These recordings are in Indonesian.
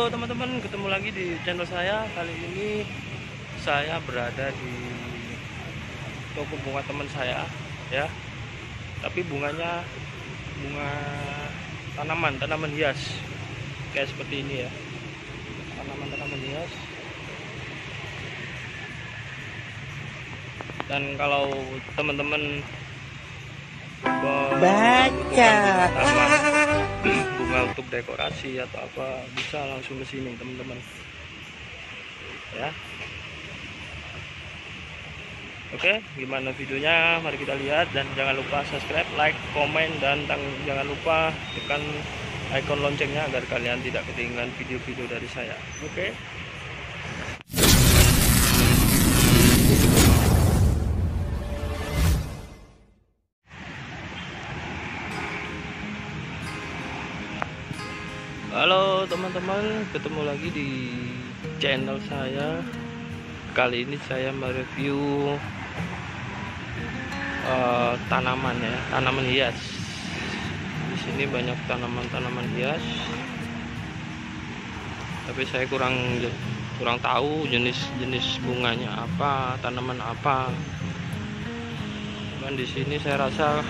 Halo teman-teman, ketemu lagi di channel saya. Kali ini saya berada di toko bunga teman saya, ya. Tapi bunganya bunga tanaman hias, kayak seperti ini ya. Tanaman hias. Dan kalau teman-teman baca bunga untuk dekorasi atau apa, bisa langsung ke sini teman-teman ya. Oke, gimana videonya? Mari kita lihat, dan jangan lupa subscribe, like, komen, dan jangan lupa tekan icon loncengnya agar kalian tidak ketinggalan video-video dari saya. Oke. Halo teman-teman, ketemu lagi di channel saya. Kali ini saya mereview tanaman ya, tanaman hias. Di sini banyak tanaman hias, tapi saya kurang tahu jenis bunganya apa, tanaman apa. Dan di sini saya rasa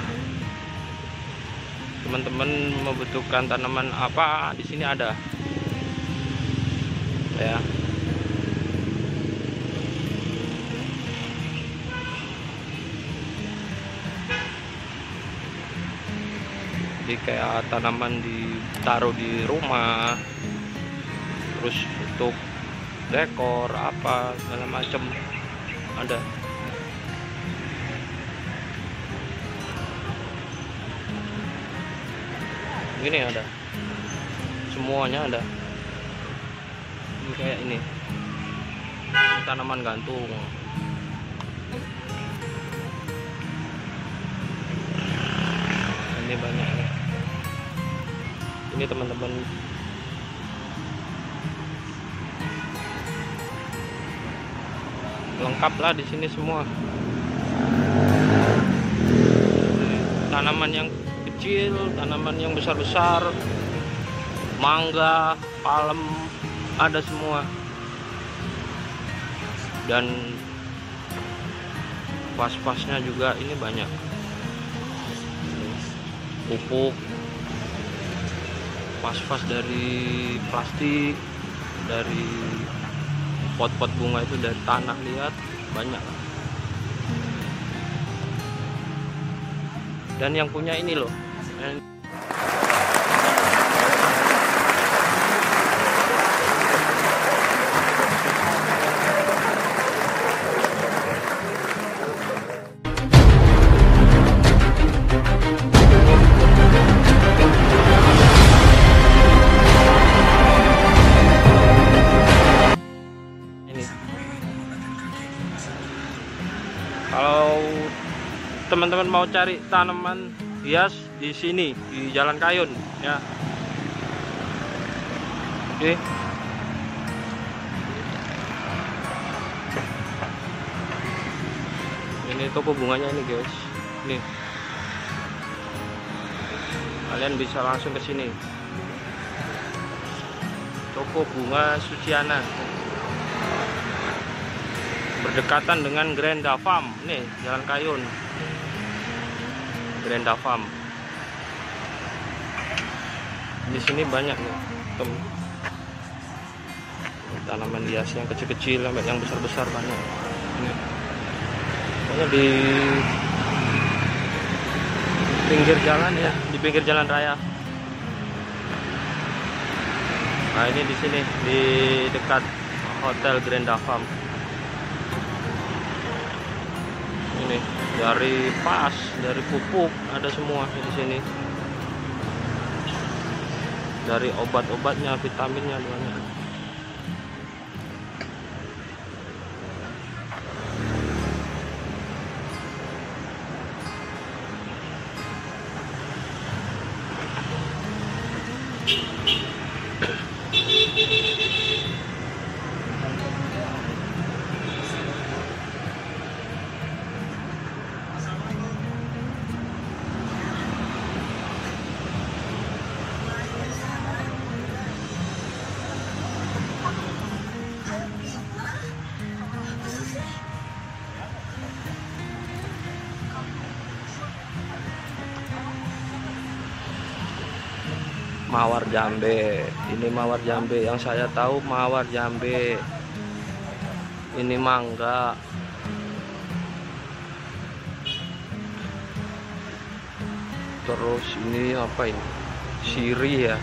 teman-teman membutuhkan tanaman apa, di sini ada ya. Jadi kayak tanaman ditaruh di rumah, terus untuk dekor apa segala macam ada. Ini ada, semuanya ada. Ini kayak ini tanaman gantung. Ini banyak ya. Ini teman-teman, lengkap lah di sini semua. Tanaman yang kecil, tanaman yang besar-besar, mangga, palem, ada semua. Dan vas-vasnya juga ini banyak. Pupuk, vas-vas dari plastik, dari pot-pot bunga itu dari tanah, lihat banyak. Dan yang punya ini loh, kalau teman-teman mau cari tanaman hias di sini di Jalan Kayun ya. Oke. Ini toko bunganya ini guys. Nih. Kalian bisa langsung ke sini. Toko bunga Suciana. Berdekatan dengan Grenda Farm, nih Jalan Kayun, Grenda Farm. Di sini banyak nih tanaman hias, yang kecil-kecil sampai yang besar-besar banyak. Ini banyak di pinggir jalan ya, di pinggir jalan raya. Nah ini di sini di dekat Hotel Grenda Farm. Ini dari pas, dari pupuk ada semua di sini. Dari obat-obatnya, vitaminnya banyak. mawar jambe. Ini mawar jambe yang saya tahu, mawar jambe. Ini mangga. Terus ini apa ini? Sirih ya.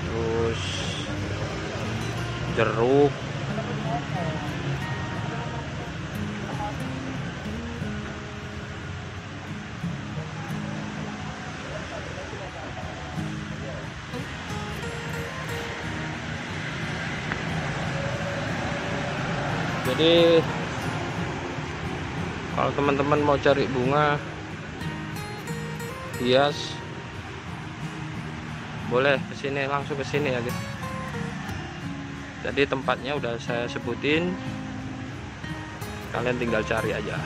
Terus jeruk. Jadi kalau teman-teman mau cari bunga hias, boleh kesini, langsung ke sini ya guys. Jadi tempatnya udah saya sebutin, kalian tinggal cari aja.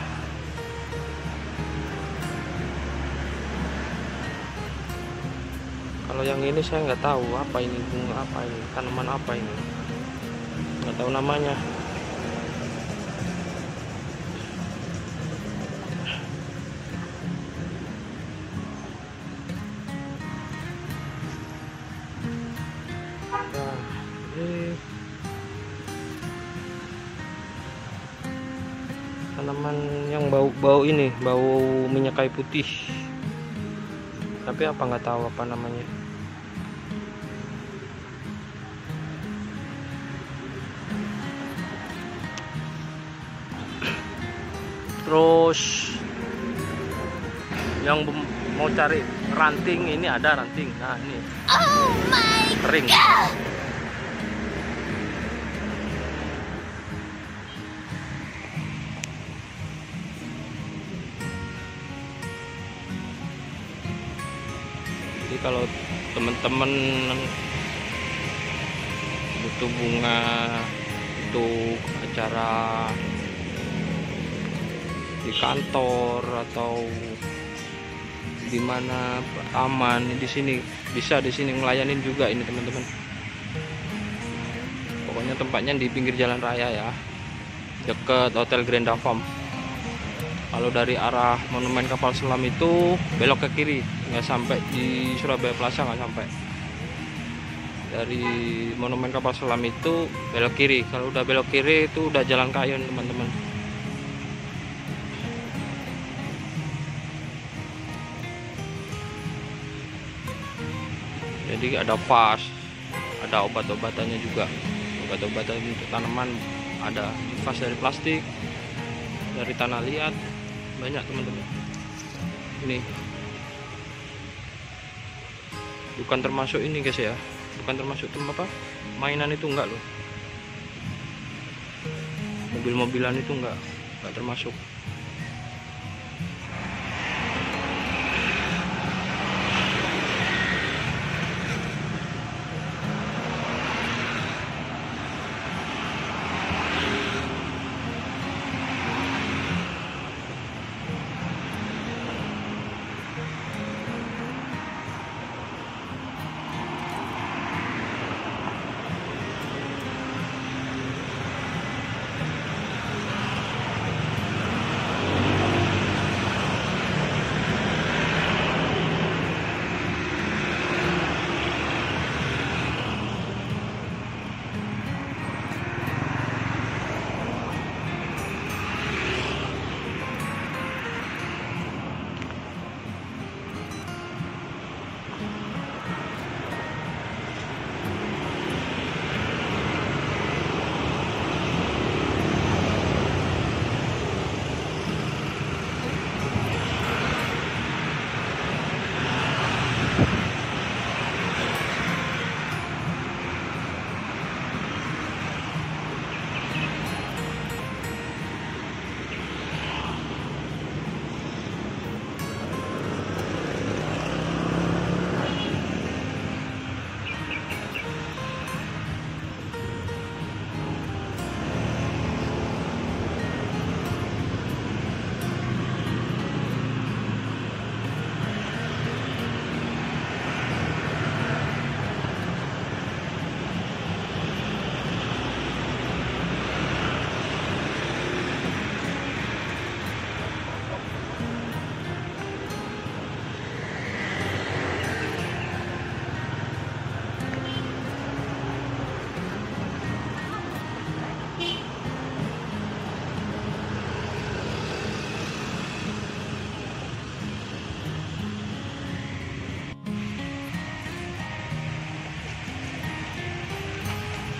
Kalau yang ini saya nggak tahu apa ini, bunga apa ini, tanaman apa ini, nggak tahu namanya. Tanaman yang bau ini, bau minyak kayu putih, tapi apa nggak tahu apa namanya. Terus yang mau cari ranting, ini ada ranting. Nah ini kering. Jadi kalau teman-teman butuh bunga untuk acara di kantor atau di mana aman, di sini bisa, di sini ngelayanin juga ini teman-teman. Pokoknya tempatnya di pinggir jalan raya ya, deket Hotel Granda Farm. Kalau dari arah Monumen Kapal Selam itu belok ke kiri, nggak sampai di Surabaya Plaza, nggak sampai. Dari Monumen Kapal Selam itu belok kiri. Kalau udah belok kiri itu udah Jalan Kayun teman-teman. Jadi ada vas, ada obat-obatannya juga. Obat-obatan untuk tanaman ada vas dari plastik, dari tanah liat, banyak teman-teman. Ini bukan termasuk ini guys ya, bukan termasuk apa mainan itu, enggak loh. Mobil-mobilan itu enggak termasuk.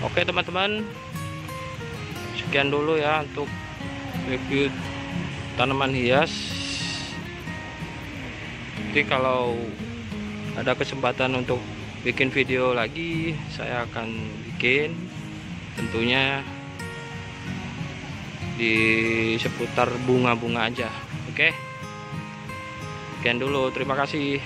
Oke teman-teman, sekian dulu ya untuk review tanaman hias. Nanti kalau ada kesempatan untuk bikin video lagi, saya akan bikin, tentunya di seputar bunga-bunga aja. Oke, sekian dulu, terima kasih.